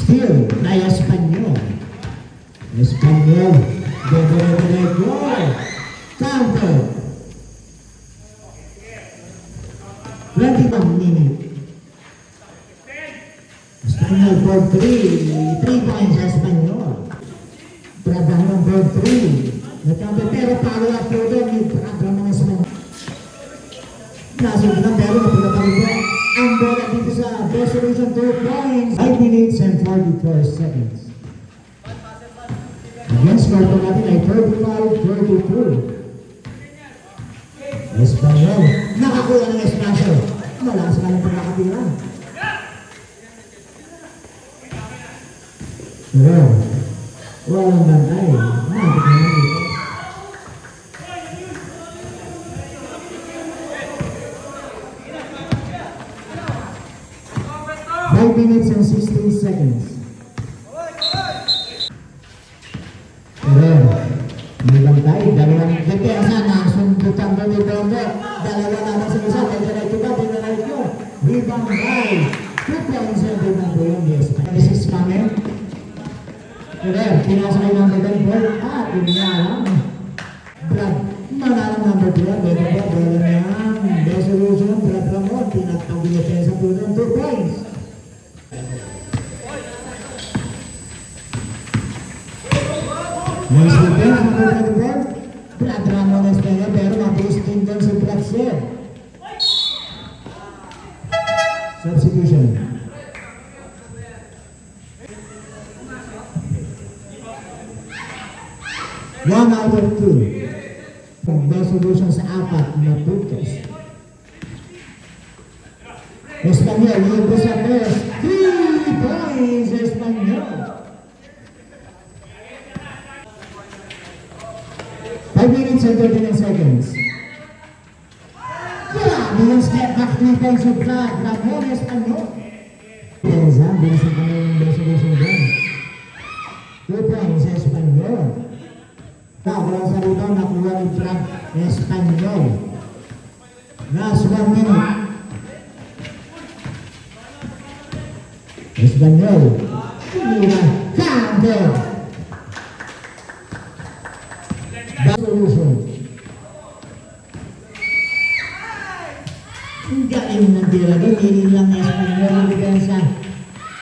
Still, by Espanyol. Espanyol. Go. Counter. 21 minutes. Espanyol for 3. 3 points Espanyol. Trabaho for 3. Nagkampi pero follow up po doon yung program ng Espanyol. Nasunod ng pero napagkakaroon ko. Ang bola dito sa best solution 2 points. 5 minutes and 44 seconds. Again, score po natin ay 35-32. Espanyol. Nakakuha ng Espanyol. Malakas ka ng pagkakatira. Pero, walang bantay. Nakakit naman dito. Five minutes and 16 seconds. Pero, may bantay. Dalawang depensa na sundutan mo ni Bondo. Dalawa naman sa isa. Tinanay ko. Rebound by 2 points and rebound po yung Espanyol. This is coming. Pero, pinasakay ng Beden Boy. Inialam. Brad, manarang number 2. Beden Boy, bola niyang resolution. Brad Ramon, pinagtawag yung depensa po ng 2 points. Nice defense ng Beden Boy. Brad Ramon Espanyol, pero mabilis din doon si Brad Sir. Substitution. One out of 2. Best solution sa 4 na puntos. Espanyol, yung sa first. 3 points, Espanyol. 5 minutes and 39 seconds. Grabe yung step back 3 points of Brad Ramon Espanyol. Bilisan kami yung best solution dyan. 2 points, Espanyol. Wala sa rito, nakuha ni Brad Espanyol. Last 1 minute. Espanyol. Counter. Solution.